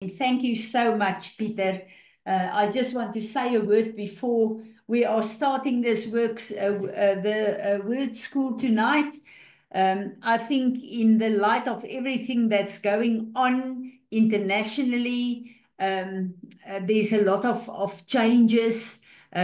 Thank you so much, Peter. I just want to say a word before we are starting this the word school tonight. I think in the light of everything that's going on internationally, there's a lot of changes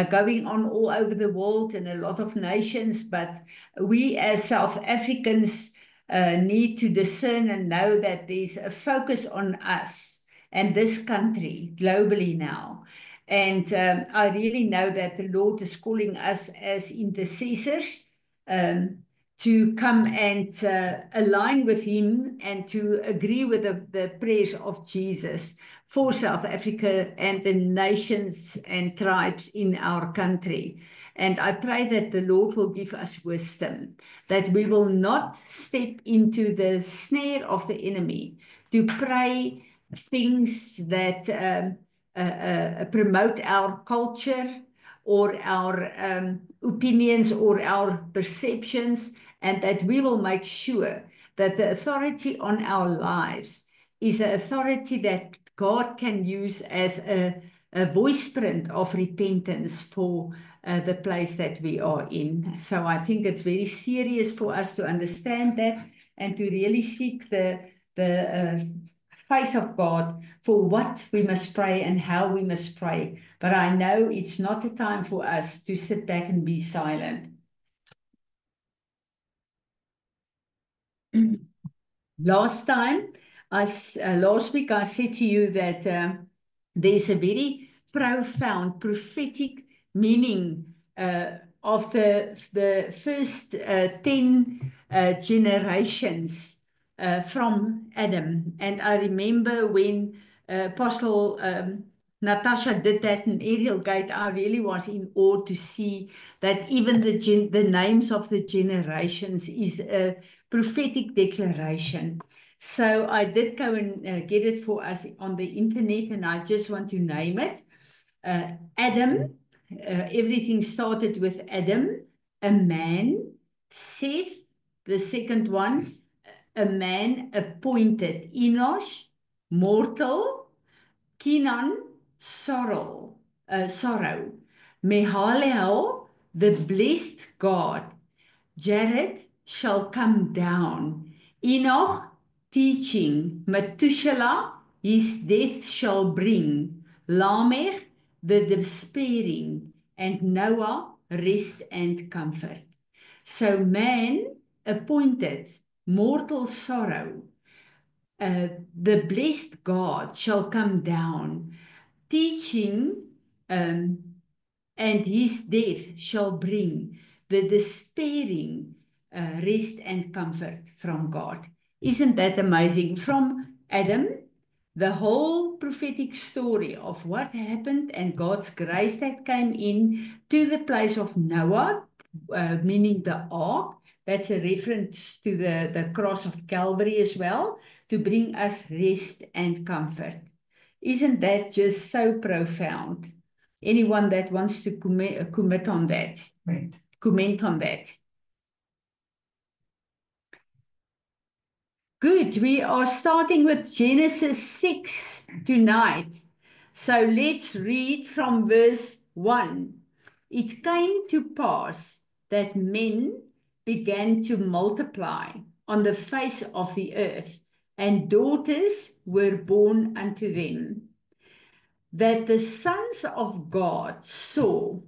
going on all over the world and a lot of nations, but we as South Africans need to discern and know that there's a focus on us and this country globally now. And I really know that the Lord is calling us as intercessors um, to come and align with Him and to agree with the prayers of Jesus for South Africa and the nations and tribes in our country. And I pray that the Lord will give us wisdom, that we will not step into the snare of the enemy to pray things that promote our culture or our opinions or our perceptions, and that we will make sure that the authority on our lives is an authority that God can use as a voice print of repentance for the place that we are in. So I think it's very serious for us to understand that and to really seek the face of God for what we must pray and how we must pray. But I know it's not a time for us to sit back and be silent. Last week, I said to you that there's a very profound prophetic meaning of the first 10 generations from Adam. And I remember when Apostle Natasha did that in Ariel Gate, I really was in awe to see that even the names of the generations is a prophetic declaration. So I did go and get it for us on the internet, and I just want to name it. Adam, everything started with Adam, a man. Seth, the second one, a man appointed. Enosh, mortal. Kenan, sorrow. Mehalel, the blessed God. Jared shall come down. Enoch, teaching. Methuselah, his death shall bring. Lamech, the despairing. And Noah, rest and comfort. So man appointed mortal sorrow. The blessed God shall come down, teaching, um, and his death shall bring the despairing rest and comfort from God. Isn't that amazing? From Adam, the whole prophetic story of what happened and God's grace that came in to the place of Noah, meaning the ark. That's a reference to the cross of Calvary as well, to bring us rest and comfort. Isn't that just so profound? Anyone that wants to comment on that? Comment on that. Good. We are starting with Genesis 6 tonight. So let's read from verse 1. It came to pass that men began to multiply on the face of the earth, and daughters were born unto them, that the sons of God saw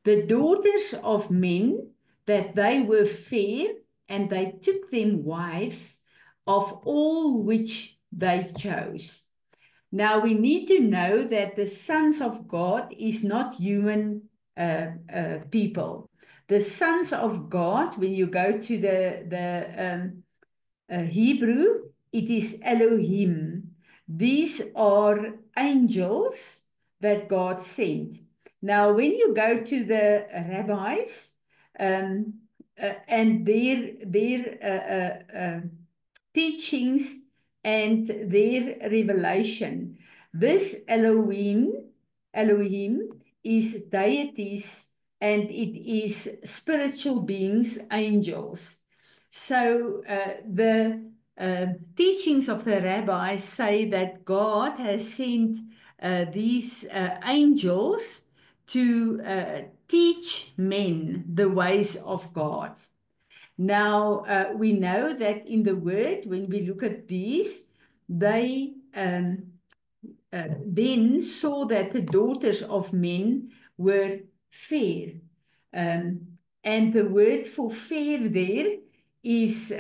the daughters of men, that they were fair, and they took them wives of all which they chose. Now we need to know that the sons of God is not human people. The sons of God, when you go to the Hebrew, it is Elohim. These are angels that God sent. Now, when you go to the rabbis and their teachings and their revelation, this Elohim is deities, and it is spiritual beings, angels. So the teachings of the rabbis say that God has sent these angels to teach men the ways of God. Now, we know that in the Word, when we look at these, they then saw that the daughters of men were fair. And the word for fair there is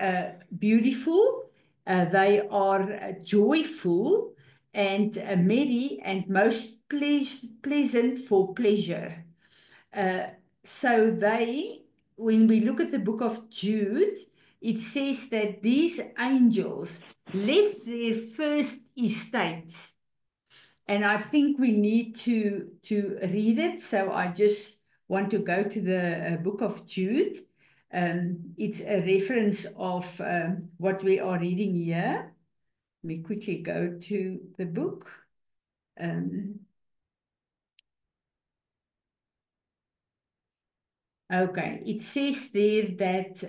beautiful. They are joyful and merry and most pleasant for pleasure. So when we look at the book of Jude, it says that these angels left their first estate. And I think we need to read it. So I just want to go to the book of Jude. It's a reference of what we are reading here. Let me quickly go to the book. Okay, it says there that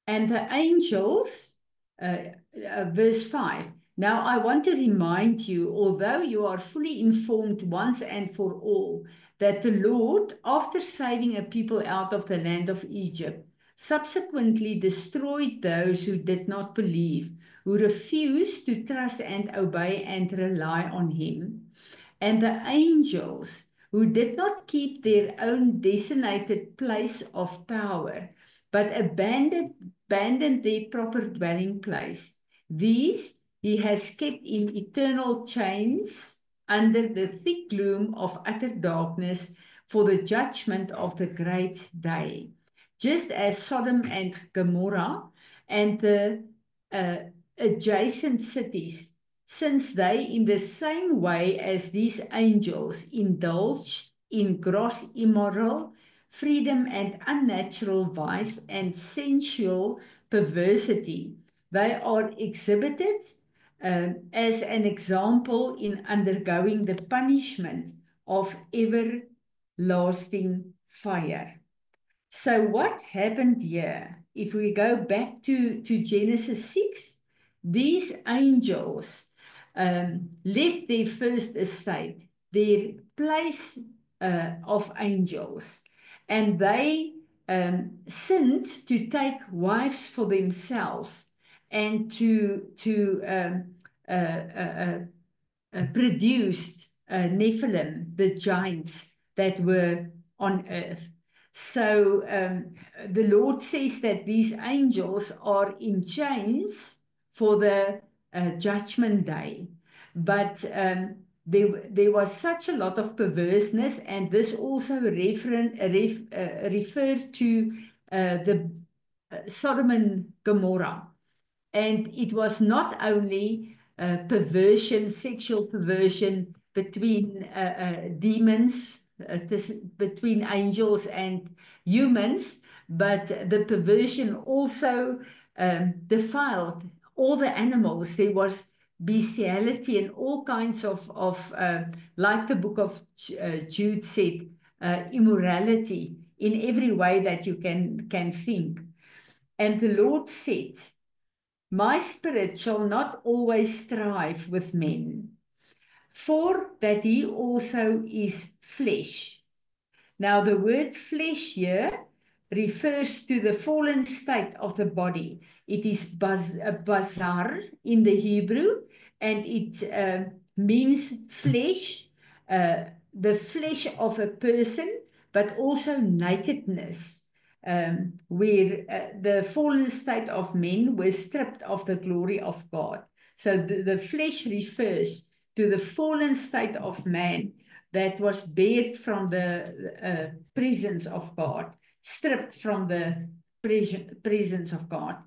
and the angels, verse 5. Now, I want to remind you, although you are fully informed once and for all, that the Lord, after saving a people out of the land of Egypt, subsequently destroyed those who did not believe, who refused to trust and obey and rely on Him. And the angels, who did not keep their own designated place of power, but abandoned their proper dwelling place. These he has kept in eternal chains under the thick gloom of utter darkness for the judgment of the great day. Just as Sodom and Gomorrah and the adjacent cities, since they in the same way as these angels indulged in gross immoral freedom and unnatural vice and sensual perversity. They are exhibited as an example in undergoing the punishment of everlasting fire. So what happened here? If we go back to Genesis 6, these angels left their first estate, their place of angels, and they sinned to take wives for themselves and to produced Nephilim, the giants that were on earth. So the Lord says that these angels are in chains for the judgment day. But there was such a lot of perverseness, and this also referred to the Sodom and Gomorrah. And it was not only perversion, sexual perversion between demons, between angels and humans, but the perversion also defiled all the animals. There was bestiality and all kinds of like the book of Jude said, immorality in every way that you can think. And the Lord said, my spirit shall not always strive with men, for that he also is flesh. Now, the word flesh here refers to the fallen state of the body. It is bazar in the Hebrew, and it means flesh, the flesh of a person, but also nakedness. Where the fallen state of men were stripped of the glory of God. So the flesh refers to the fallen state of man that was bared from the presence of God, stripped from the presence of God.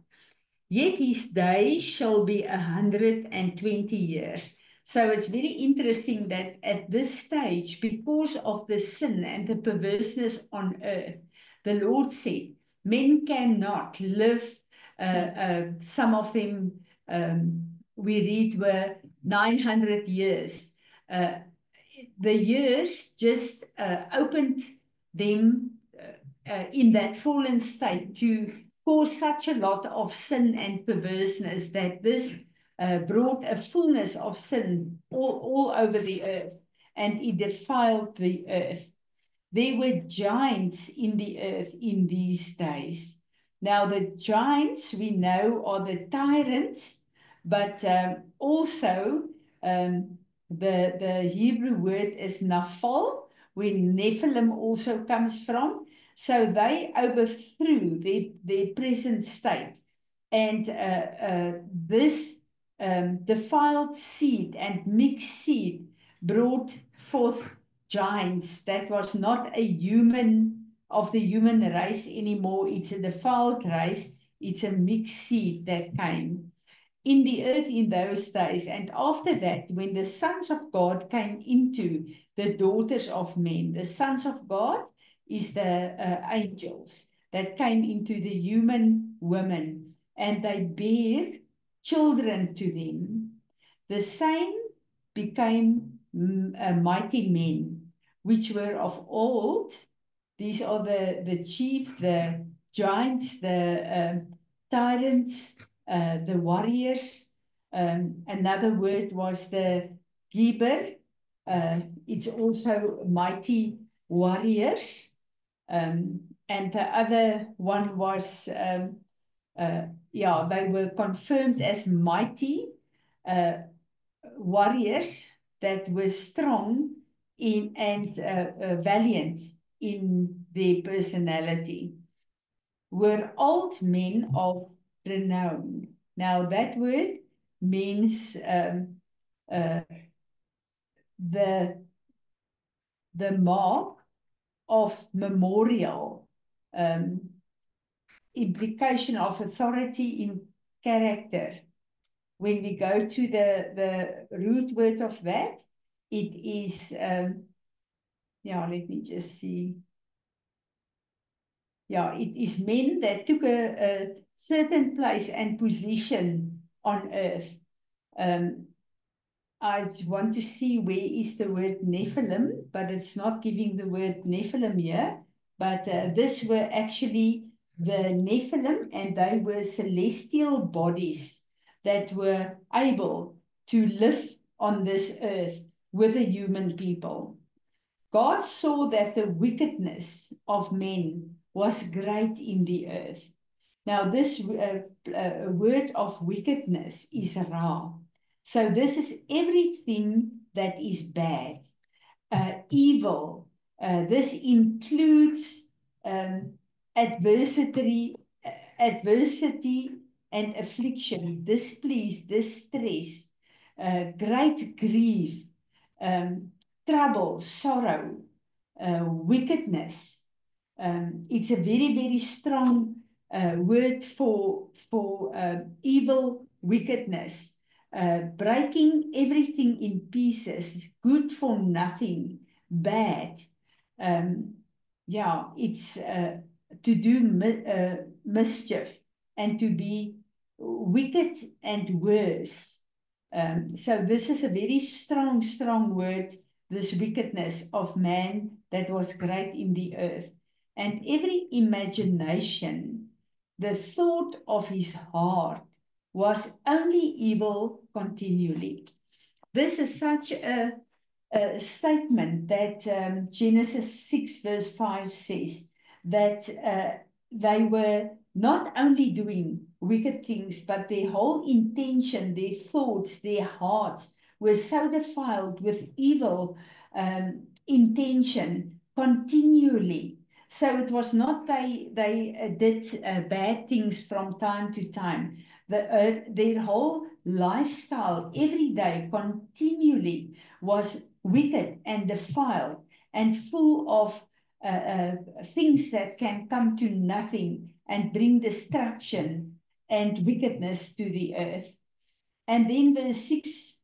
Yet his days shall be 120 years. So it's very interesting that at this stage, because of the sin and the perverseness on earth, the Lord said, men cannot live, some of them we read were 900 years. the years just opened them in that fallen state to cause such a lot of sin and perverseness that this brought a fullness of sin all over the earth, and it defiled the earth. There were giants in the earth in these days. Now, the giants we know are the tyrants, but also the Hebrew word is Naphal, where Nephilim also comes from. So they overthrew their present state. And this defiled seed and mixed seed brought forth giants that was not a human of the human race anymore. It's a defiled race. It's a mixed seed that came in the earth in those days. And after that, when the sons of God came into the daughters of men, the sons of God is the angels that came into the human women, and they bear children to them. The same became mighty men, which were of old. These are the chief, the giants, the tyrants, the warriors. Another word was the Geber. It's also mighty warriors. And the other one was, they were confirmed as mighty warriors that were strong in and valiant in their personality, were old men of renown. Now that word means the mark of memorial, implication of authority in character. When we go to the root word of that, it is, let me just see. Yeah, it is men that took a certain place and position on earth. I want to see where is the word Nephilim, but it's not giving the word Nephilim here. But this were actually the Nephilim, and they were celestial bodies that were able to live on this earth with the human people. God saw that the wickedness of men was great in the earth. Now, this word of wickedness is Ra. So this is everything that is bad, evil. This includes adversity and affliction, displease, distress, great grief, trouble, sorrow, wickedness. It's a very, very strong word for evil, wickedness, breaking everything in pieces, good for nothing, bad. It's to do mischief and to be wicked and worse. So this is a very strong, strong word, this wickedness of man that was great in the earth. And every imagination, the thought of his heart was only evil continually. This is such a statement that Genesis 6 verse 5 says that they were not only doing wicked things, but their whole intention, their thoughts, their hearts were so defiled with evil intention continually. So it was not they did bad things from time to time. Their whole lifestyle every day continually was wicked and defiled and full of things that can come to nothing and bring destruction and wickedness to the earth. And then verse 6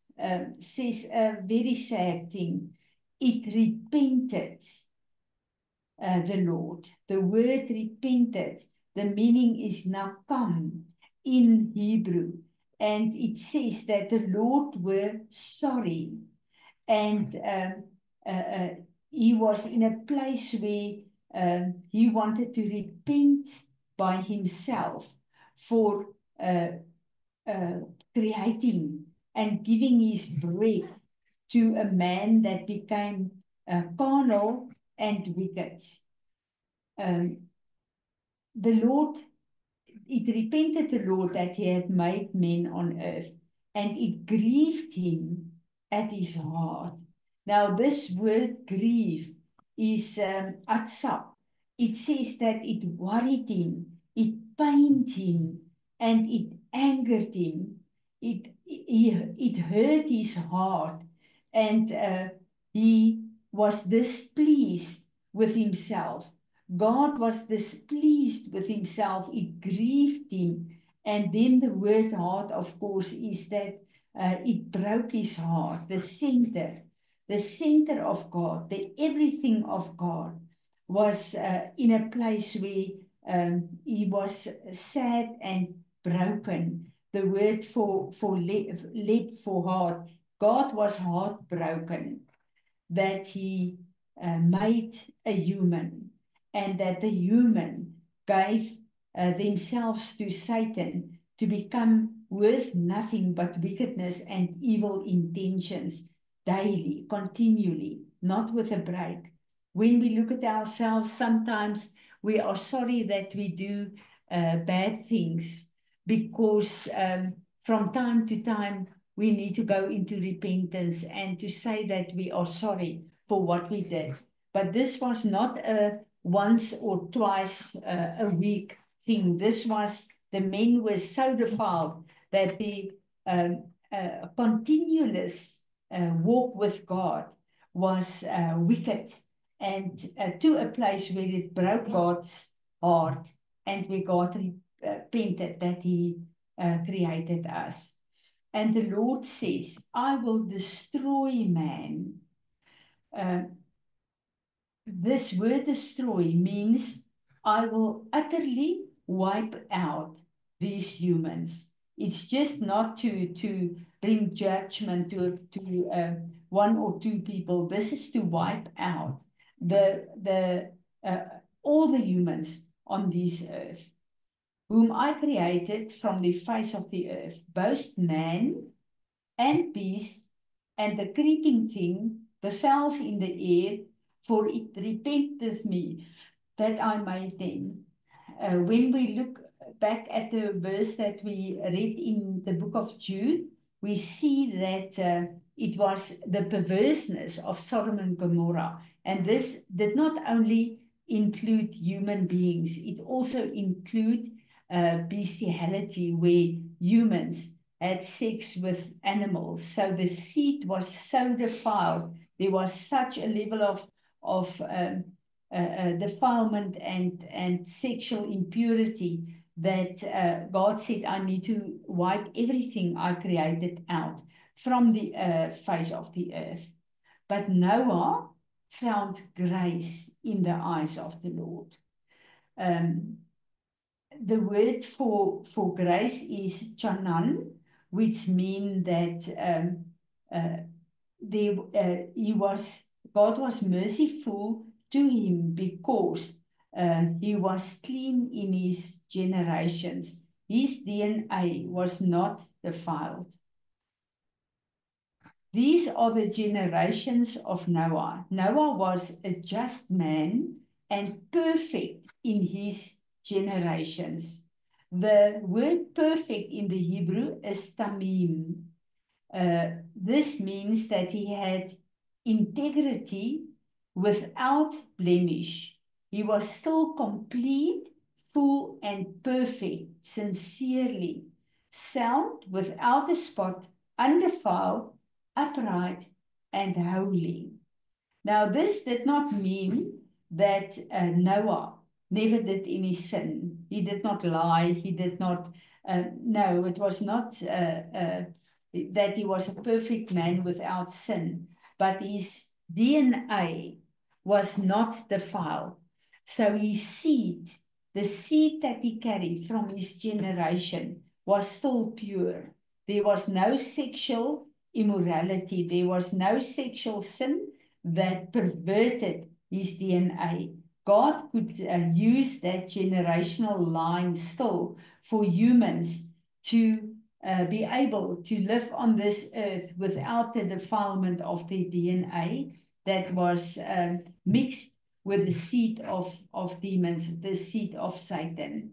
says a very sad thing. It repented the Lord. The word repented, the meaning is nakam in Hebrew. And it says that the Lord were sorry. And he was in a place where he wanted to repent by himself for creating and giving his breath to a man that became carnal and wicked. The Lord, it repented the Lord that he had made men on earth, and it grieved him at his heart. Now, this word grieve is atsap. It says that it worried him, it pained him, and it angered him. It hurt his heart, and he was displeased with himself. God was displeased with himself. It grieved him. And then the word heart, of course, is that it broke his heart, the center of God, the everything of God was in a place where he was sad and broken. The word for lip for heart, God was heartbroken that he made a human, and that the human gave themselves to Satan to become worth nothing but wickedness and evil intentions daily, continually, not with a break. When we look at ourselves, sometimes we are sorry that we do bad things, because from time to time we need to go into repentance and to say that we are sorry for what we did. But this was not a once or twice a week thing. This was, the men were so defiled that the continuous walk with God was wicked, and to a place where it broke God's heart, and where God repented that he created us. And the Lord says, I will destroy man. This word destroy means I will utterly wipe out these humans. It's just not to bring judgment to one or two people. This is to wipe out all the humans on this earth, whom I created from the face of the earth, both man and beast, and the creeping thing, the fowls in the air, for it repenteth me that I made them. When we look back at the verse that we read in the book of Jude, we see that it was the perverseness of Sodom and Gomorrah. And this did not only include human beings, it also include bestiality, where humans had sex with animals. So the seed was so defiled. There was such a level of defilement and sexual impurity that God said, I need to wipe everything I created out from the face of the earth. But Noah found grace in the eyes of the Lord. The word for grace is chanan, which means that God was merciful to him because he was clean in his generations. His DNA was not defiled. These are the generations of Noah. Noah was a just man and perfect in his generations. The word perfect in the Hebrew is tamim. This means that he had integrity without blemish. He was still complete, full, and perfect, sincerely, sound, without a spot, undefiled, upright, and holy. Now, this did not mean that Noah never did any sin. He did not lie. He did not, no, it was not that he was a perfect man without sin, but his DNA was not defiled. So his seed, the seed that he carried from his generation, was still pure. There was no sexual immorality. There was no sexual sin. that perverted his DNA. God could use that generational line still for humans to be able to live on this earth without the defilement of their DNA that was mixed with the seed of demons, the seed of Satan.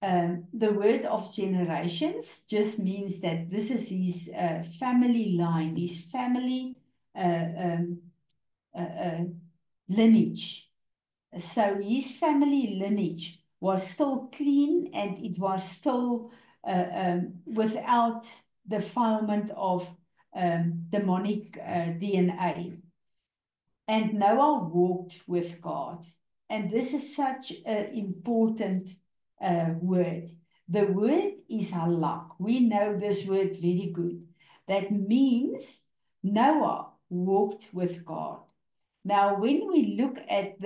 The word of generations just means that this is his family line, his family lineage. So his family lineage was still clean and it was still without defilement of demonic DNA. And Noah walked with God. And this is such an important word. The word is halak. We know this word very good. That means Noah walked with God. Now, when we look at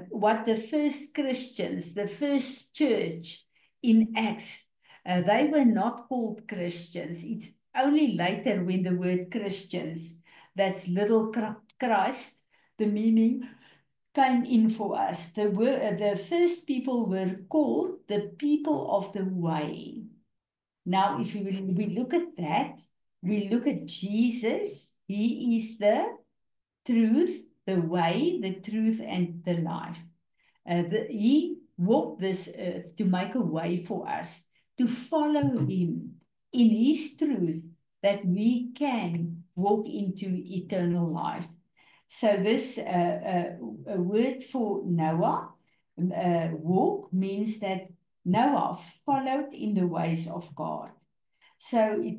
what the first Christians, the first church in Acts, they were not called Christians. It's only later when the word Christians, that's little Christ, the meaning came in for us. The first people were called the people of the way. Now, if we look at that, we look at Jesus. He is the truth, the way, the truth, and the life. He walked this earth to make a way for us, to follow him in his truth, that we can walk into eternal life. So this word for Noah, walk, means that Noah followed in the ways of God. So it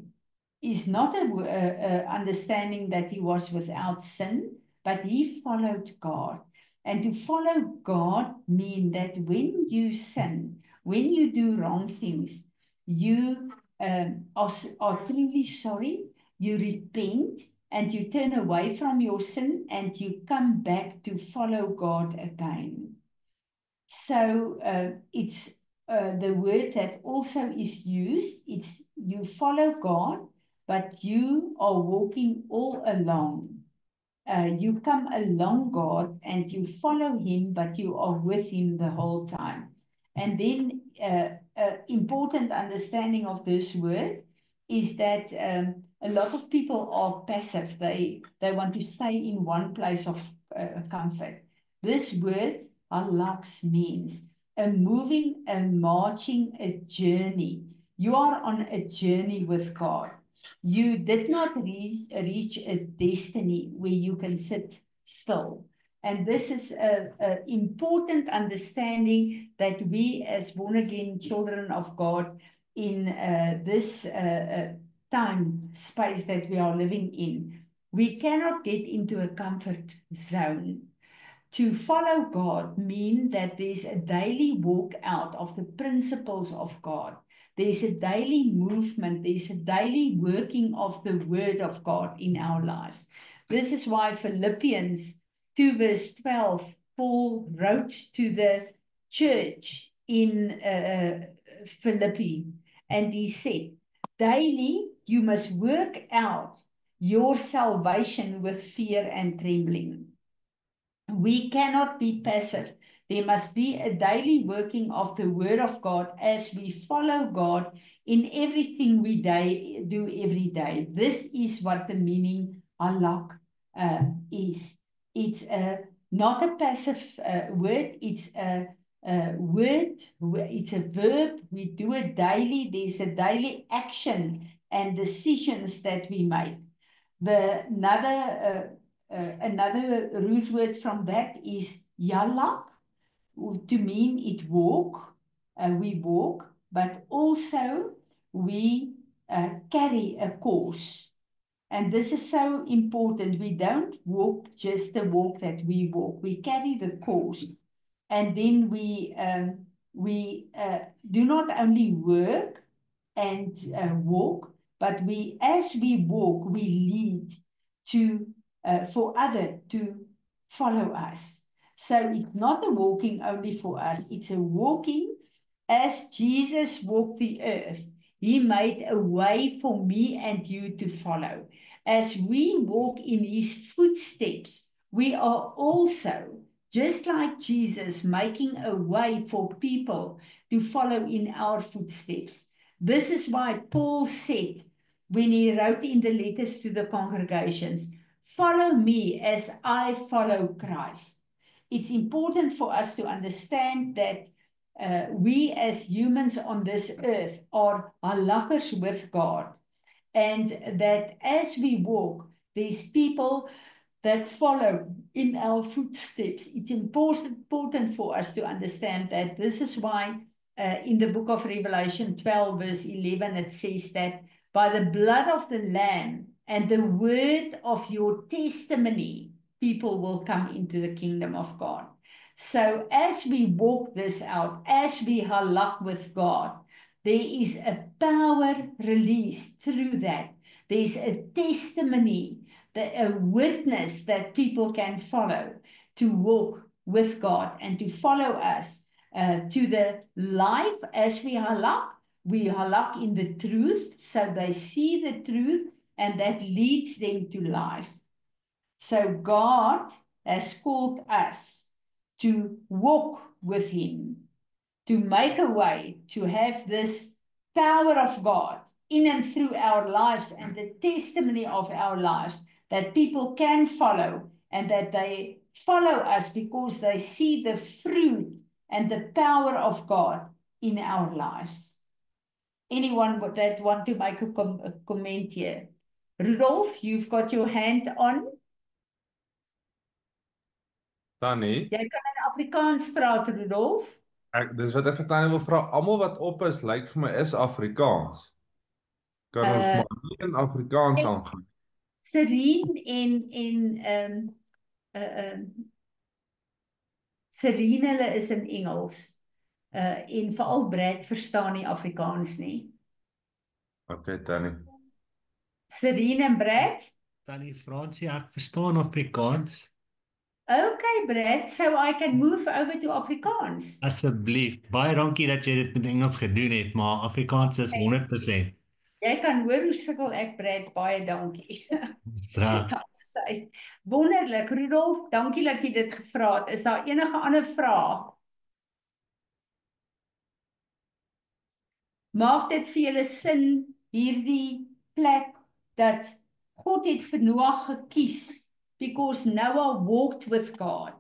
is not a understanding that he was without sin, but he followed God. And to follow God means that when you sin, when you do wrong things, you are truly sorry, you repent, and you turn away from your sin and you come back to follow God again. So it's the word that also is used. It's you follow God, but you are walking all along. You come along God and you follow him, but you are with him the whole time. And then important understanding of this word is that a lot of people are passive. They want to stay in one place of comfort. This word, halaks, means a moving, a marching, a journey. You are on a journey with God. You did not reach a destiny where you can sit still. And this is an important understanding that we as born-again children of God in this time space that we are living in, we cannot get into a comfort zone. To follow God means that there's a daily walk out of the principles of God. There's a daily movement. There's a daily working of the word of God in our lives. This is why Philippians 2 verse 12, Paul wrote to the church in Philippi, and he said, daily you must work out your salvation with fear and trembling. We cannot be passive. There must be a daily working of the word of God as we follow God in everything we do every day. This is what the meaning halak is. It's not a passive word. It's a word. It's a verb. We do it daily. There's a daily action and decisions that we make. Another root word from that is yalak, to mean it walk, we walk, but also we carry a course. And this is so important. We don't walk just the walk that we walk. We carry the course. And then we do not only work and walk, but as we walk, we lead for others to follow us. So it's not a walking only for us. It's a walking as Jesus walked the earth. He made a way for me and you to follow. as we walk in his footsteps, we are also, just like Jesus, making a way for people to follow in our footsteps. This is why Paul said, when he wrote in the letters to the congregations, follow me as I follow Christ. It's important for us to understand that we as humans on this earth are halakkers with God. And that as we walk, there's people that follow in our footsteps. It's important for us to understand that. This is why in the book of Revelation 12, verse 11, it says that by the blood of the Lamb and the word of your testimony, people will come into the kingdom of God. So as we walk this out, as we halak with God, there is a power released through that. There's a testimony, a witness that people can follow to walk with God and to follow us to the life as we halak. We halak in the truth, so they see the truth, and that leads them to life. So God has called us to walk with him, to make a way, to have this power of God in and through our lives and the testimony of our lives that people can follow, and that they follow us because they see the fruit and the power of God in our lives. Anyone that want to make a comment here? Rudolf, you've got your hand on. Tannie, Jy kan in Afrikaans praat, Rudolf. dis wat ek vir Tannie wil vra. Almal wat op is, lyk vir my is Afrikaans. Kan ons maar nie in Afrikaans aangaan? Serene en Serene, hulle is in Engels. En veral Brad verstaan nie Afrikaans nie. Okay, Tannie. Serene en Brad? Tannie Fransie, ek verstaan Afrikaans. Okay, Brad, so I can move over to Afrikaans. Asseblief, baie dankie dat jy dit in Engels gedoen het, maar Afrikaans is 100%. Jy kan hoor hoe sukkel ek, Brad, baie dankie. Straat. Wonderlik, Rudolf, dankie dat jy dit gevra het. Is daar enige ander vrae? Maak dit vir julle sin, hierdie plek, dat God het vir Noag gekies, because Noah walked with God.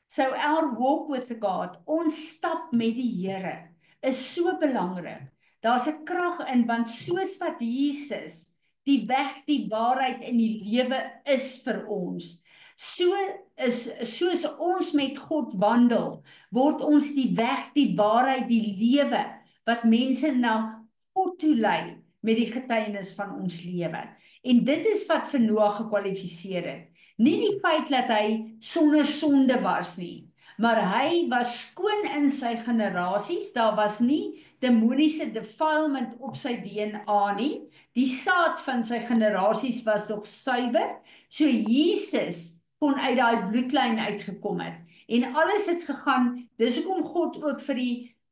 So our walk with God, ons stap met die Here, is so belangrik. Daar's 'n krag in, want soos wat Jesus die weg, die waarheid en die lewe is vir ons, soos ons met God wandel, word ons die weg, die waarheid, die lewe, wat mense na God toe lei met die getuienis van ons lewe. En dit is wat vir Noag gekwalifiseer het. Nie die feit dat hy sonder sonde was nie, maar hy was skoon in sy generasies. Daar was nie demoniese defilement op sy DNA nie. Die saad van sy generasies was nog suiwer. So Jesus kon uit daai bloedlyn uitgekom het. En alles het gegaan, dis hoekom God ook vir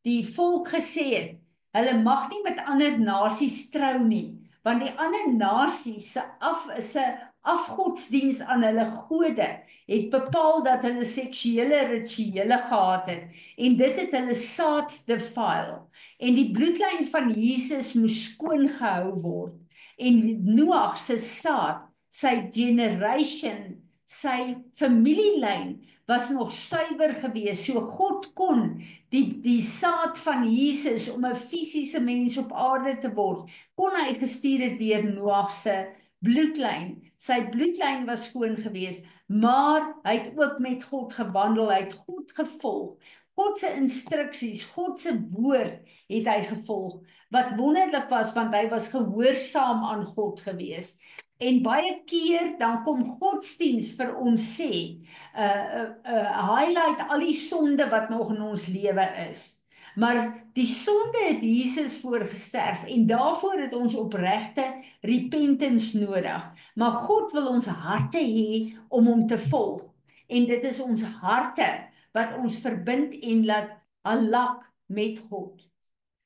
die volk gesê het, hulle mag nie met ander nasies trou nie, want die ander nasies se afgodsdiens aan hulle gode het bepaal dat hulle seksuele rituele gehad het, en dit het hulle saad defile, en die bloedlyn van Jesus moes skoon gehou word, en Noag se saad, sy generation, sy familielyn was nog suiwer gewees, so God kon die saad van Jesus om 'n fisiese mens op aarde te word, kon hy gestuur het deur Noag se bloedlyn. Sy bloedlyn was skoon gewees, maar hy het ook met God gewandel, hy het God gevolg. God se instruksies, God se woord het hy gevolg, wat wonderlik was, want hy was gehoorsaam aan God gewees. En baie keer dan kom godsdiens vir ons sê, highlight al die sonde wat nog in ons lewe is. Maar die sonde het Jesus voorgesterf, en daarvoor het ons opregte repentance nodig. Maar God wil ons harte hê om hom te volg. En dit is ons harte wat ons verbind en laat halak met God.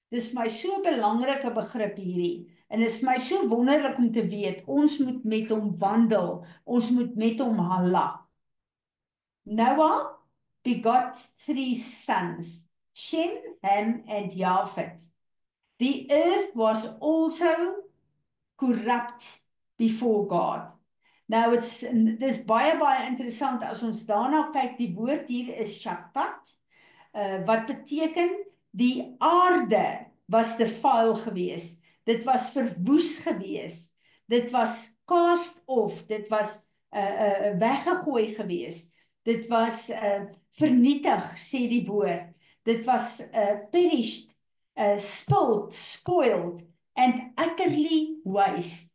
Dis my so belangrike begrip hierdie. En dit is vir my so wonderlik om te weet, ons moet met hom wandel, ons moet met hom halak. Noah begot 3 sons, Shem, Ham, and Japheth. The earth was also corrupt before God. Nou, dis baie interessant as ons daarna kyk, die woord hier is shakat, wat beteken die aarde was defile gewees, dit was verwoes gewees, dit was cast off, dit was weggegooi gewees, dit was vernietig, sê die woord, dit was perished, spilled, spoiled, and utterly waste.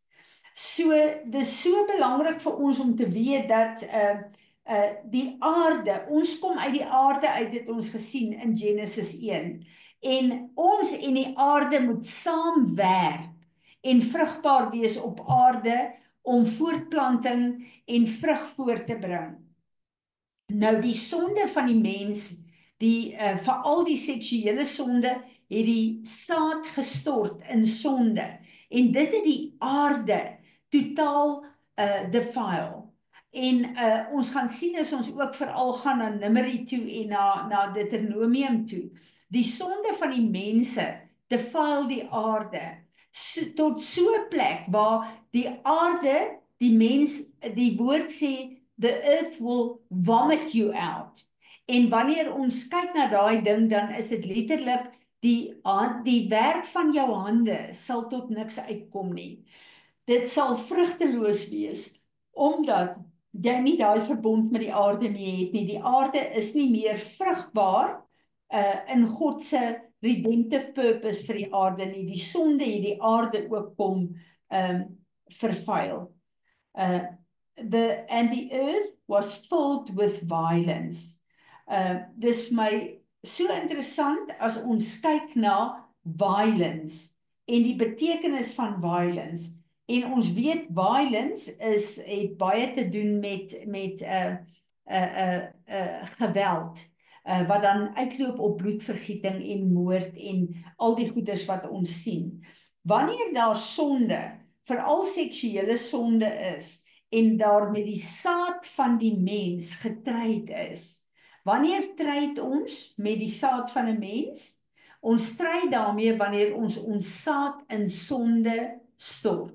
So, dis so belangrik vir ons om te weet dat die aarde, ons kom uit die aarde uit, het ons gesien in Genesis 1, en ons en die aarde moet saamwerk en vrugbaar wees op aarde om voortplanting en vrug voort te bring. Nou die sonde van die mens, veral die seksuele sonde, het die saad gestort in sonde, en dit het die aarde totaal defile. En ons gaan sien as ons ook veral gaan na Numeri toe en na Deuteronomium toe. Die sonde van die mense defile die aarde tot so 'n plek waar die aarde, die mens, die woord sê, the earth will vomit you out. En wanneer ons kyk na daai ding, dan is dit letterlik die werk van jou hande sal tot niks uitkom nie. Dit sal vrugteloos wees, omdat jy nie daai verbond met die aarde mee het nie. Die aarde is nie meer vrugbaar in God se redemptive purpose vir die aarde nie. Die sonde het die aarde ook kom vervuil. And the earth was filled with violence. Dis vir my so interessant as ons kyk na violence en die betekenis van violence. En ons weet violence het baie te doen met geweld, wat dan uitloop op bloedvergieting en moord en al die goeders wat ons sien. Wanneer daar sonde, veral seksuele sonde is, en daar met die saad van die mens getryd is. Wanneer tryd ons met die saad van 'n mens? Ons stry daarmee wanneer ons saad in sonde stort.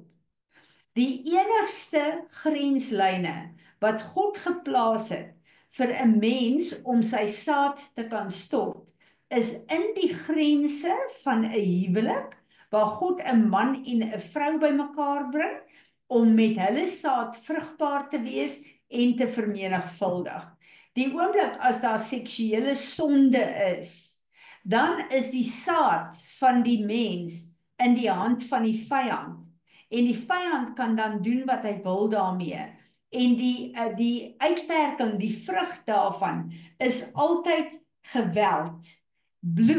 Die enigste grenslyne wat God geplaas het vir 'n mens om sy saad te kan stort, is in die grense van 'n huwelik, waar God 'n man en 'n vrou bymekaar bring, om met hulle saad vrugbaar te wees en te vermenigvuldig. Die oomblik as daar seksuele sonde is, dan is die saad van die mens in die hand van die vyand. En die vyand kan dan doen wat hy wil daarmee. En die uitwerking, die vrug daarvan, is altyd geweld,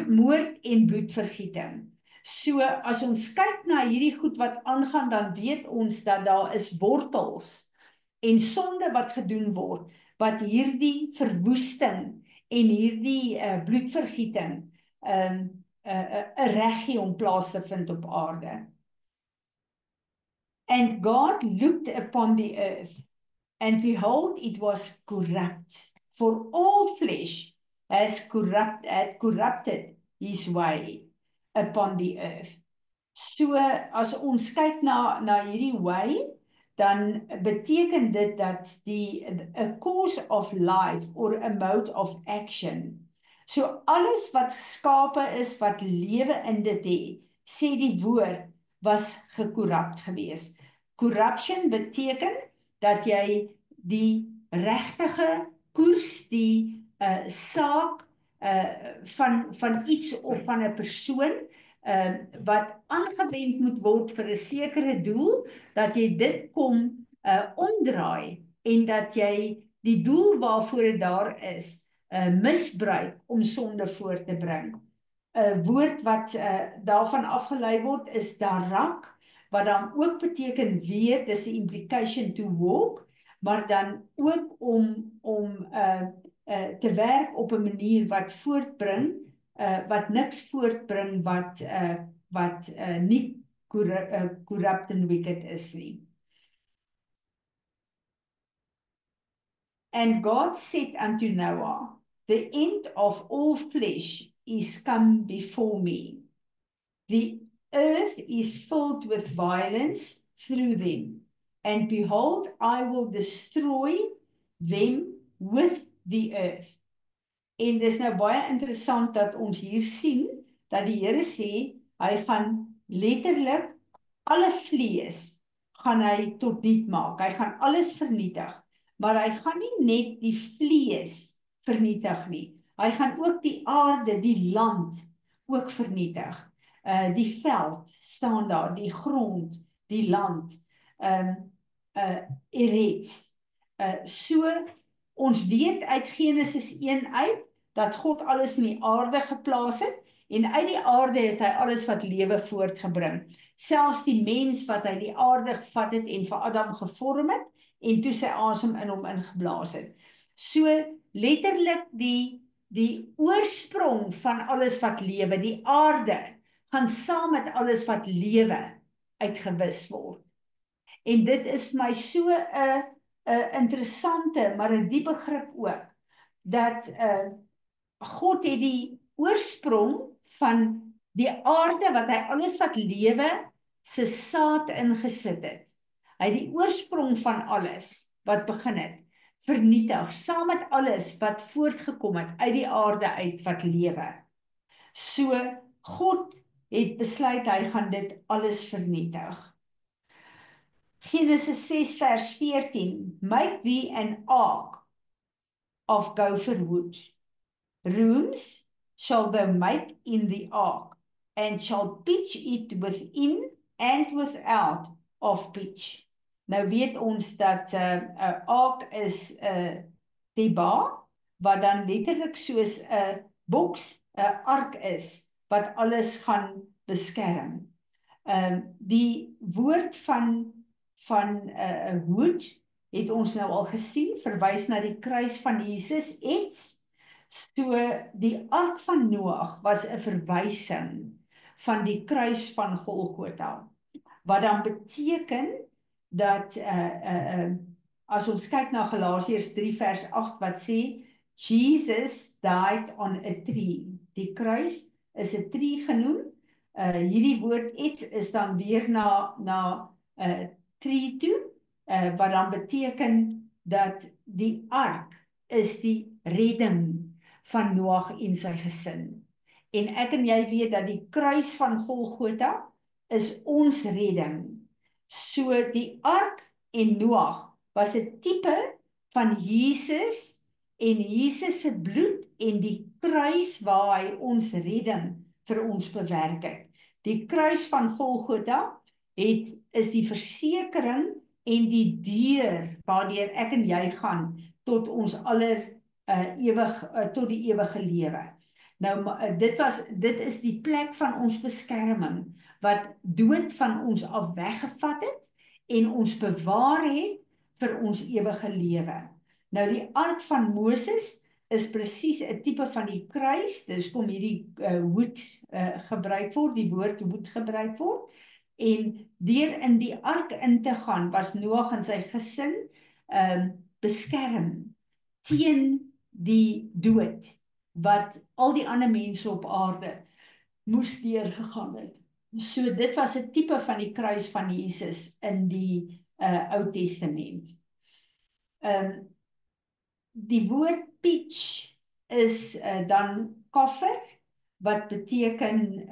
moord en bloedvergieting. So, as ons kyk na hierdie goed wat aangaan, dan weet ons dat daar is wortels en sonde wat gedoen word, wat hierdie verwoesting en hierdie bloedvergieting 'n reggie om plaas te vind op aarde. And God looked upon the earth, and behold, it was corrupt, for all flesh had corrupted his way upon the earth. So, as ons kyk na hierdie way, dan beteken dit dat a course of life or a mode of action. So, alles wat geskape is, wat lewe in dit het, sê die woord, was gekorrupt gewees. Corruption beteken dat jy die regtige koers, die saak van iets of van 'n persoon wat aangewend moet word vir 'n sekere doel, dat jy dit kom omdraai en dat jy die doel waarvoor dit daar is, misbruik om sonde voor te bring. 'n woord wat daarvan afgelei word is darak, wat dan ook beteken weer, dis 'n implication to walk, maar dan ook om te werk op 'n manier wat voortbring, wat niks voortbring wat nie corrupt and wicked is nie. And God said unto Noah, the end of all flesh is come before me. The earth is filled with violence through them. And behold, I will destroy them with the earth. En dis nou baie interessant dat ons hier sien, dat die Here sê, hy gaan letterlik alle vlees, gaan hy tot niet maak. Hy gaan alles vernietig. Maar hy gaan nie net die vlees vernietig nie. Hy gaan ook die aarde, die land ook vernietig. Die veld staan daar, die grond, die land, Eretz. So, ons weet uit Genesis 1 uit, dat God alles in die aarde geplaas het, en uit die aarde het hy alles wat lewe voortgebring. Selfs die mens wat hy die aarde gevat het en vir Adam gevorm het, en toe sy asem in hom ingeblaas het. So, letterlik die oorsprong van alles wat lewe, die aarde, gaan saam met alles wat lewe uitgewis word. En dit is vir my so 'n interessante, maar 'n diep begrip ook, dat God het die oorsprong van die aarde, wat hy alles wat lewe, se saad ingesit het. Hy het die oorsprong van alles wat begin het, vernietig, saam met alles wat voortgekom het uit die aarde uit wat lewe. So, God het besluit, hy gaan dit alles vernietig. Genesis 6 vers 14, make thee an ark of gopher wood. Rooms shall thou make in the ark, and shall pitch it within and without of pitch. Nou weet ons dat 'n ark is teba, wat dan letterlik soos 'n boks, 'n ark is, wat alles gaan beskerm. Die woord van wood, het ons nou al gesien, verwys na die kruis van Jesus, So, die ark van Noag was 'n verwysing van die kruis van Golgotha, wat dan beteken dat, as ons kyk na Galasiërs 3 vers 8, wat sê, Jesus died on a tree. Die kruis is 'n tree genoem. Hierdie woord is dan weer na tree toe, wat dan beteken dat die ark is die redding van Noag en sy gesin. En ek en jy weet dat die kruis van Golgotha is ons redding. So die ark en Noag was 'n tipe van Jesus en Jesus se bloed en die kruis waar hy ons redding vir ons bewerk het. Die kruis van Golgotha is die versekering en die deur waardeur ek en jy gaan tot ons tot die ewige lewe. Nou, dit is die plek van ons beskerming, wat dood van ons af weggevat het, en ons bewaar het vir ons ewige lewe. Nou, die ark van Moses is presies 'n tipe van die kruis, dis kom hierdie hoed gebruik word, die woord hoed gebruik word, en deur in die ark in te gaan, was Noag en sy gesin beskerm teen die dood, wat al die ander mense op aarde moes deurgegaan het. So dit was 'n tipe van die kruis van Jesus in die Ou Testament. Die woord pitch is dan koffer, wat beteken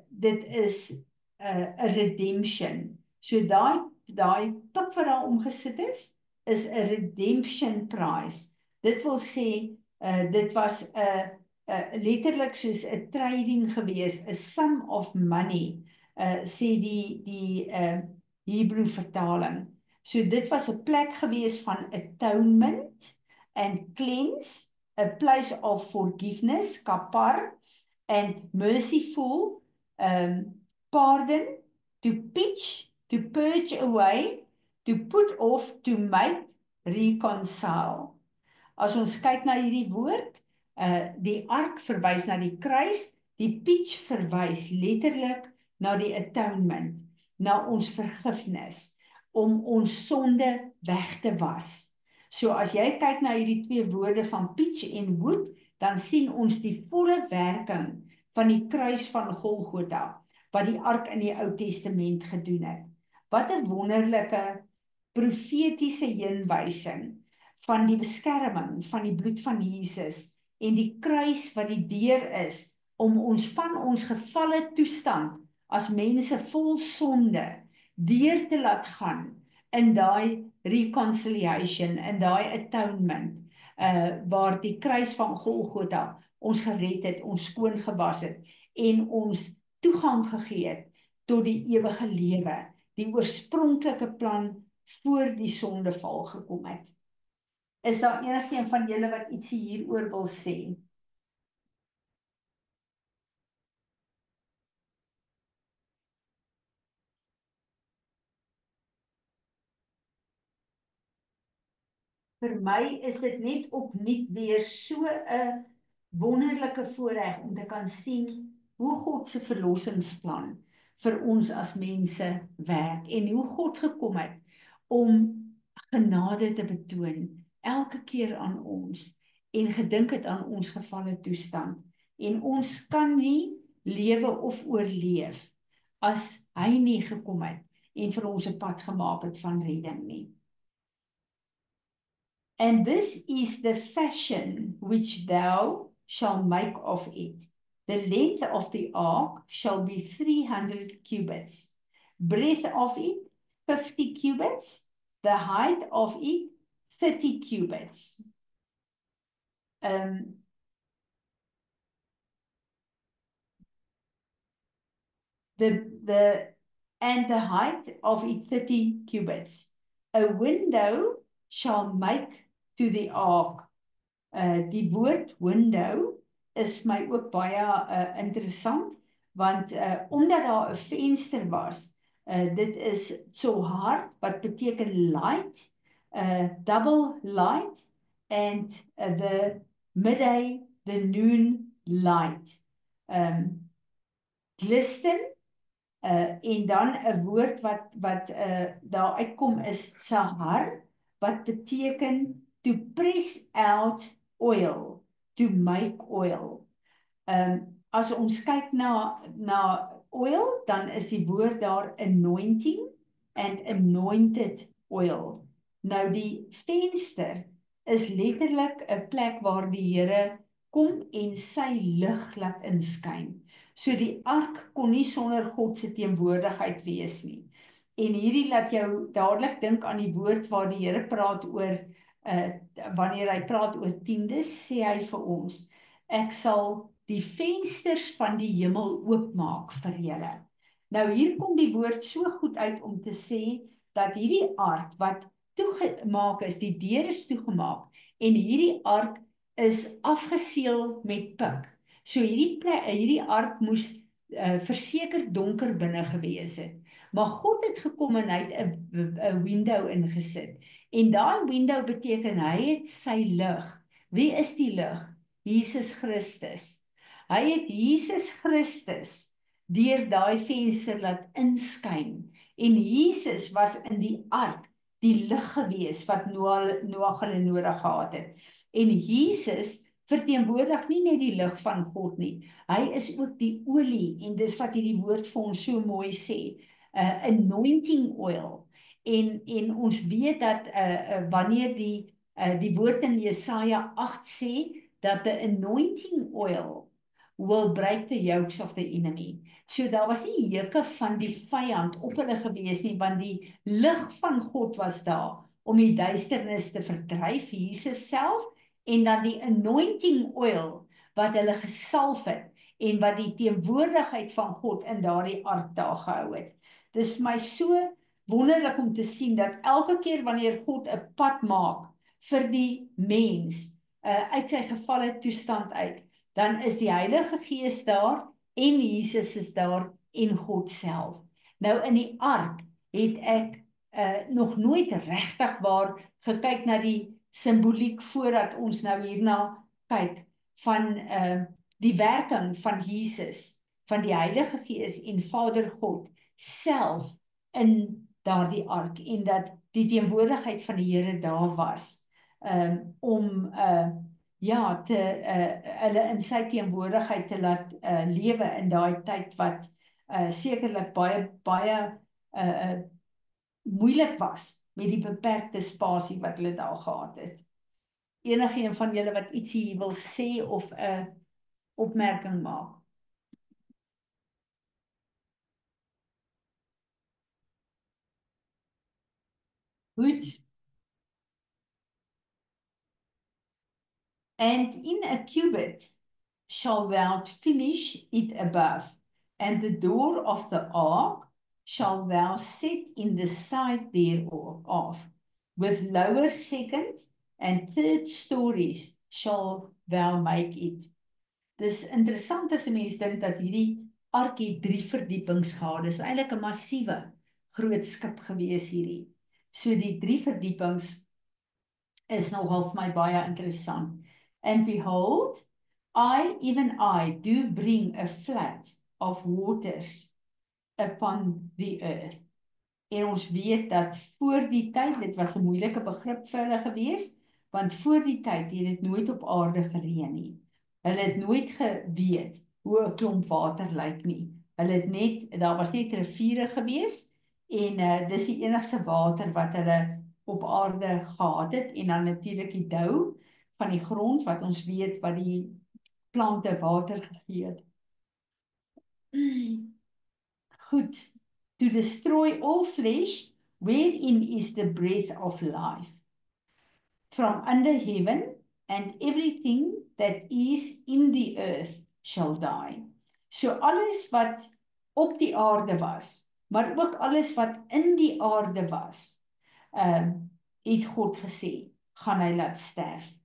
dit is 'n redemption. So daai pik wat daar omgesit is 'n redemption price. Dit wil sê, dit was letterlik soos 'n trading gewees, 'n sum of money, sê die Hebreë vertaling. So dit was 'n plek gewees van atonement and cleanse, a place of forgiveness, kapar, and merciful, pardon, to pitch, to purge away, to put off, to make, reconcile. As ons kyk na hierdie woord, die ark verwys na die kruis, die pitch verwys letterlik na die atonement, na ons vergifnis, om ons sonde weg te was. So as jy kyk na hierdie twee woorde van pitch en wood, dan sien ons die volle werking van die kruis van Golgotha, wat die ark in die Ou Testament gedoen het. Wat 'n wonderlike profetiese heenwysing van die beskerming van die bloed van Jesus en die kruis wat die deur is om ons van ons gefalle toestand as mense vol sonde deur te laat gaan in daai reconciliation, in daai atonement, waar die kruis van Golgotha ons gered het, ons skoon gewas het en ons toegang gegee het tot die ewige lewe, die oorspronklike plan voor die sondeval gekom het. Is daar enigeen van julle wat ietsie hieroor wil sê? Vir my is dit net opnuut weer so 'n wonderlike voorreg om te kan sien hoe God se verlossingsplan vir ons as mense werk en hoe God gekom het om genade te betoon elke keer aan ons en gedink het aan ons gefalle toestand. En ons kan nie lewe of oorleef as hy nie gekom het en vir ons 'n pad gemaak het van redding nie. And this is the fashion which thou shalt make of it. The length of the ark shall be 300 cubits, breadth of it 50 cubits, the height of it 30 cubits. And the height of it 30 cubits. A window shall make to the ark. Die woord window is vir my ook baie interessant, want omdat daar 'n venster was, dit is tzohar, wat beteken light, double light, and the midday, the noon light. Glisten, en dan 'n woord wat daar uitkom is sahar, wat beteken to press out oil, to make oil. As ons kyk na oil, dan is die woord daar anointing and anointed oil. Nou die venster is letterlik 'n plek waar die Here kom en sy lig laat inskyn. So die ark kon nie sonder God se teenwoordigheid wees nie. En hierdie laat jou dadelik dink aan die woord waar die Here praat oor, wanneer hy praat oor tiendes, sê hy vir ons, ek sal die vensters van die hemel oopmaak vir julle. Nou hier kom die woord so goed uit om te sê, dat hierdie ark wat toegemaak is, die deur is toegemaak, en hierdie ark is afgeseël met pik. So hierdie ark moes verseker donker binne gewees het. Maar God het gekom en hy het 'n window ingesit. En daai window beteken hy het sy lig. Wie is die lig? Jesus Christus. Hy het Jesus Christus deur daai venster laat inskyn. En Jesus was in die ark die lig gewees wat Noag hulle nodig gehad het. En Jesus verteenwoordig nie net die lig van God nie. Hy is ook die olie, en dis wat hierdie woord vir ons so mooi sê, anointing oil. En ons weet dat wanneer die woord in Jesaja 8 sê, dat the anointing oil will break the yokes of the enemy. So daar was nie juke van die vyand op hulle gewees nie, want die lig van God was daar om die duisternis te verdryf, Jesus self, en dan die anointing oil wat hulle gesalf het en wat die teenwoordigheid van God in daardie ark daar gehou het. Dis vir my so wonderlik om te sien dat elke keer wanneer God 'n pad maak vir die mens uit sy gefalle toestand uit, dan is die Heilige Gees daar en Jesus is daar en God self. Nou in die ark het ek nog nooit regtig waar gekyk na die simboliek voordat ons nou hierna kyk van die werking van Jesus van die Heilige Gees en Vader God self in daardie ark en dat die teenwoordigheid van die Here daar was om ja, hulle in sy teenwoordigheid te laat lewe in daai tyd wat sekerlik baie moeilik was met die beperkte spasie wat hulle daar gehad het. Enige een van julle wat ietsie wil sê of 'n opmerking maak? Goed. And in a cubit shall thou finish it above, and the door of the ark shall thou set in the side thereof, with lower, second, and third stories shall thou make it. Dis interessant as 'n mens dink dat hierdie ark het 3 verdiepings gehad. Dis eintlik 'n massiewe groot skip gewees hierdie. So die 3 verdiepings is nogal vir my baie interessant. And behold, even I, do bring a flood of waters upon the earth. En ons weet dat voor die tyd, dit was 'n moeilike begrip vir hulle gewees, want voor die tyd het dit nooit op aarde gereën nie. Hulle het nooit geweet hoe 'n klomp water lyk nie. Hulle het net, daar was net riviere gewees en dis die enigste water wat hulle op aarde gehad het en dan natuurlik die dou van die grond wat ons weet wat die plante water gegee het. Goed. To destroy all flesh, wherein is the breath of life, from under heaven, and everything that is in the earth shall die. So alles wat op die aarde was, maar ook alles wat in die aarde was, het God gesê, gaan hy laat sterf.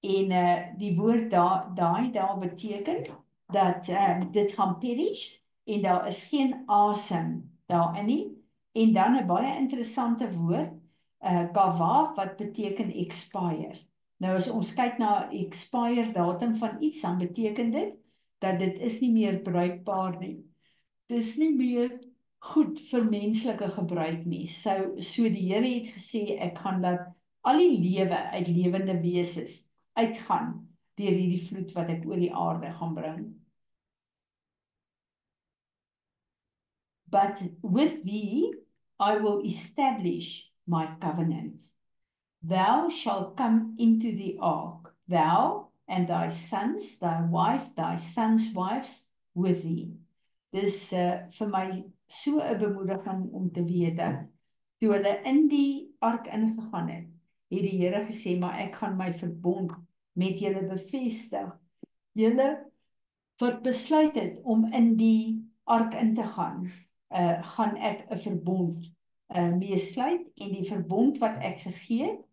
En die woord daar beteken dat dit gaan perish en daar is geen asem daarin nie. En dan 'n baie interessante woord, kava, wat beteken expire. Nou as ons kyk na expire datum van iets, dan beteken dit dat dit is nie meer bruikbaar nie. Dis nie meer goed vir menslike gebruik nie. So die Here het gesê, ek gaan laat al die lewe uit lewende wesens uitgaan deur hierdie vloed wat ek oor die aarde gaan bring. But with thee I will establish my covenant. Thou shalt come into the ark, thou and thy sons, thy wife, thy sons' wives with thee. Dis vir my so 'n bemoediging om te weet dat toe hulle in die ark ingegaan het die Here gesê, maar ek gaan my verbond met julle bevestig. Julle wat besluit het om in die ark in te gaan, gaan ek 'n verbond mee sluit en die verbond wat ek gegee het,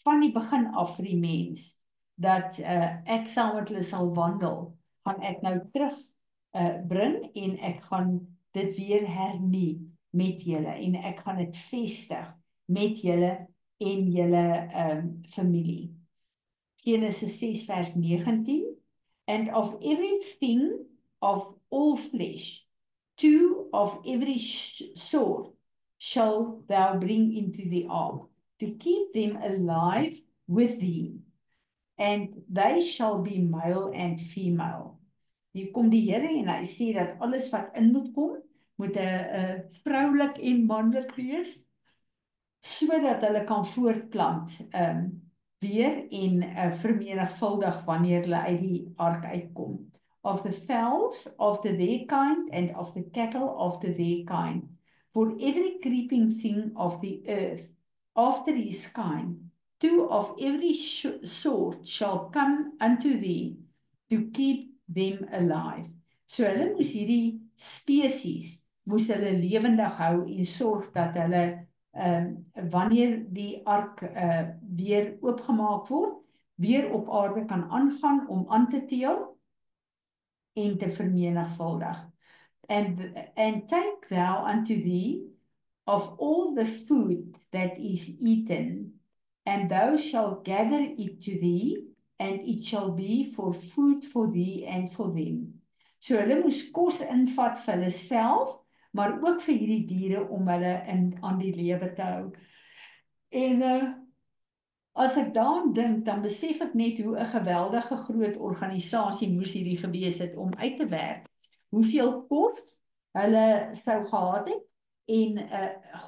van die begin af vir die mens, dat ek saam met hulle sal wandel, gaan ek nou terug bring en ek gaan dit weer hernie met julle en ek gaan dit vestig met julle en julle familie. Genesis 6 vers 19, and of everything of all flesh, 2 of every sort shall thou bring into the ark, to keep them alive with thee, and they shall be male and female. Hier kom die Here en hy sê dat alles wat in moet kom, moet 'n vroulik en manlik wees, sodat hulle kan voortplant weer en vermenigvuldig wanneer hulle uit die ark uitkom. Of the fowls after their kind, and of the cattle after their kind, for every creeping thing of the earth after his kind, 2 of every sort shall come unto thee, to keep them alive. So hulle moes hierdie spesies, moes hulle lewendig hou en sorg dat hulle wanneer die ark weer oopgemaak word, weer op aarde kan aangaan om aan te teel en te vermenigvuldig. And take thou unto thee of all the food that is eaten, and thou shalt gather it to thee, and it shall be for food for thee and for them. So hulle moes kos invat vir hulle self, maar ook vir hierdie diere om hulle aan die lewe te hou. En as ek daaraan dink, dan besef ek net hoe 'n geweldige groot organisasie moes hierdie gewees het om uit te werk. Hoeveel kos hulle sou gehad het en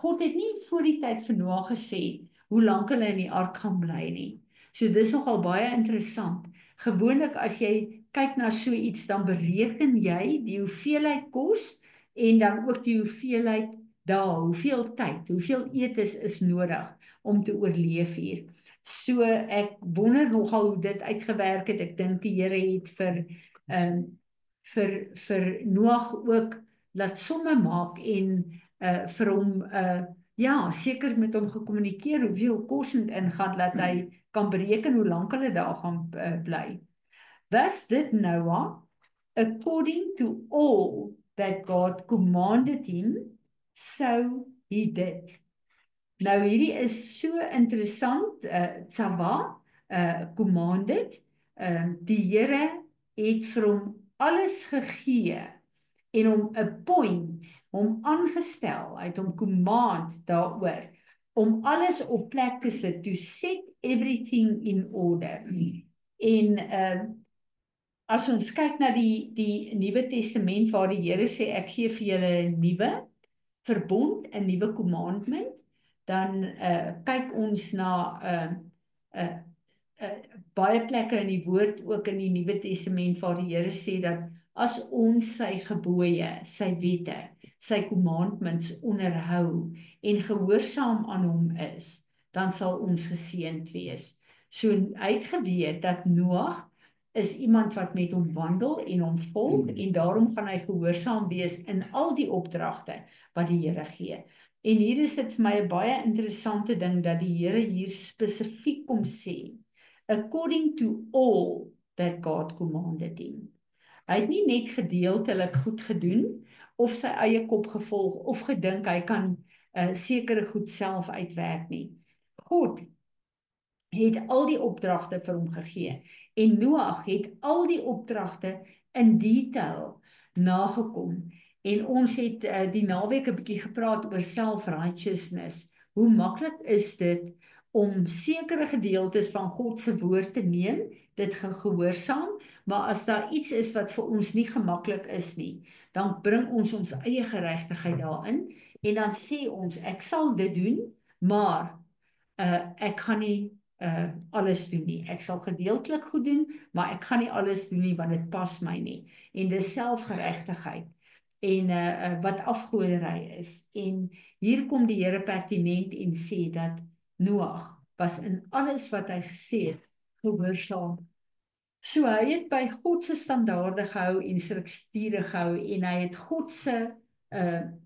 God het nie voor die tyd vir Noag gesê hoe lank hulle in die ark gaan bly nie. So dis nogal baie interessant. Gewoonlik as jy kyk na so iets, dan bereken jy die hoeveelheid kos en dan ook die hoeveelheid dae, hoeveel tyd, hoeveel etes is nodig om te oorleef hier. So ek wonder nogal hoe dit uitgewerk het. Ek dink die Here het vir Noag ook laat somme maak en vir hom ja, seker met hom gekommunikeer hoeveel kos moet ingaan dat hy kan bereken hoe lank hulle daar gaan bly. Thus did Noah according to all that God commanded him, so he did. Nou hierdie is so interessant, Tsawa, commanded, die Here het vir hom alles gegee en hom appoint, hom aangestel, hy het hom command daaroor, om alles op plek te sit, to set everything in order. En as ons kyk na die Nuwe Testament waar die Here sê, ek gee vir julle 'n nuwe verbond, 'n nuwe commandment, dan kyk ons na baie plekke in die woord, ook in die Nuwe Testament, waar die Here sê dat as ons sy gebooie, sy wette, sy commandments onderhou en gehoorsaam aan hom is, dan sal ons geseënd wees. So hy het geweet dat Noag is iemand wat met hom wandel en hom volg en daarom gaan hy gehoorsaam wees in al die opdragte wat die Here gee. En hier is dit vir my 'n baie interessante ding dat die Here hier spesifiek kom sê, according to all that God commanded him. Hy het nie net gedeeltelik goed gedoen of sy eie kop gevolg of gedink hy kan sekere goed self uitwerk nie. God het al die opdragte vir hom gegee en Noag het al die opdragte in detail nagekom. En ons het die naweek 'n bietjie gepraat oor self-righteousness. Hoe maklik is dit om sekere gedeeltes van God se woord te neem, dit gehoorsaam, maar as daar iets is wat vir ons nie gemaklik is nie, dan bring ons eie geregtigheid daarin en dan sê ons, ek sal dit doen, maar ek gaan nie alles doen nie. Ek sal gedeeltelik goed doen, maar ek gaan nie alles doen nie want dit pas my nie. En dis selfgeregtigheid en wat afgoderry is. En hier kom die Here pertinent en sê dat Noag was in alles wat hy gesê het gehoorsaam. So hy het by God se standaarde gehou en strukture gehou en hy het God se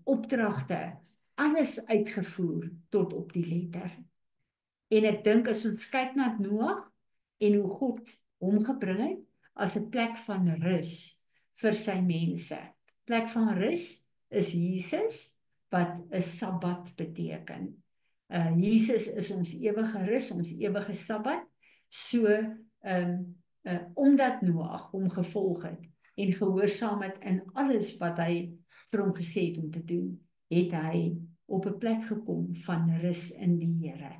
opdragte alles uitgevoer tot op die letter. En ek dink as ons kyk na Noag en hoe God hom gebring het as 'n plek van rus vir sy mense. Plek van rus is Jesus wat 'n Sabbat beteken. Jesus is ons ewige rus, ons ewige Sabbat. So omdat Noag hom gevolg het en gehoorsaam het in alles wat hy vir hom gesê het om te doen, het hy op 'n plek gekom van rus in die Here.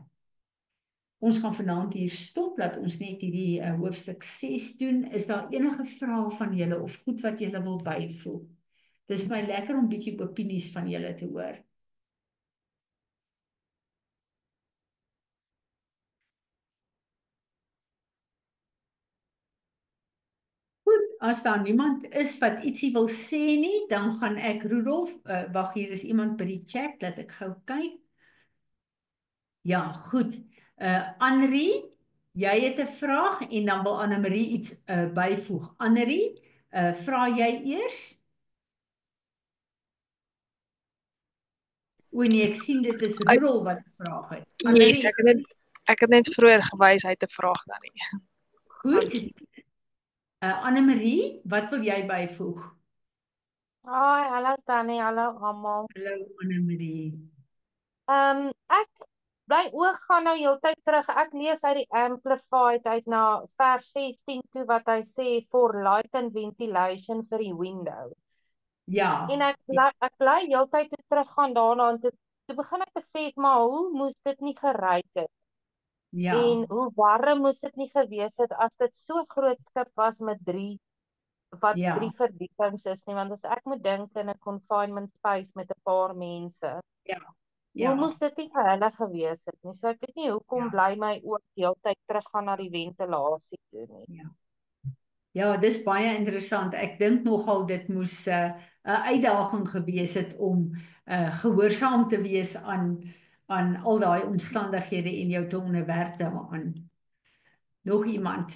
Ons gaan vanaand hier stop, laat ons net hierdie hoofstuk 6 doen. Is daar enige vrae van julle of goed wat julle wil byvoeg? Dis my lekker om bietjie opinies van julle te hoor. Goed, as daar niemand is wat ietsie wil sê nie, dan gaan ek Rudolf, wag, hier is iemand by die chat, laat ek gou kyk. Ja, goed. Annerie, jy het 'n vraag en dan wil Anne-Marie iets byvoeg. Annerie, vra jy eers? O nee, ek sien dit is Rudolf wat 'n vraag het. Yes, ek het net vroeër gewys hy het 'n vraag dan nie. Goed. Anne-Marie, wat wil jy byvoeg? Hoi, hallo Tannie, hallo almal. Hallo Anne-Marie. Ek My oog gaan nou heeltyd terug. Ek lees uit die Amplified uit na vers 16 toe wat hy sê for light and ventilation vir die window. Ja, En ek bly heeltyd toe teruggaan daarna en toe begin ek besef maar hoe moes dit nie geryk het ja, en hoe warm moes dit nie gewees het as dit so groot skip was met drie ja, verdiepings is nie, want as ek moet dink in 'n confinement space met 'n paar mense, ja, hoe moes ja, dit nie vir hulle gewees het nie. So ek weet nie hoekom ja, bly my ook heeltyd teruggaan na die ventilasie toe nie. ja. Ja, dis baie interessant. Ek dink nogal dit moes 'n uitdaging gewees het om gehoorsaam te wees aan al daai omstandighede en jou te onderwerp daaraan. Nog iemand?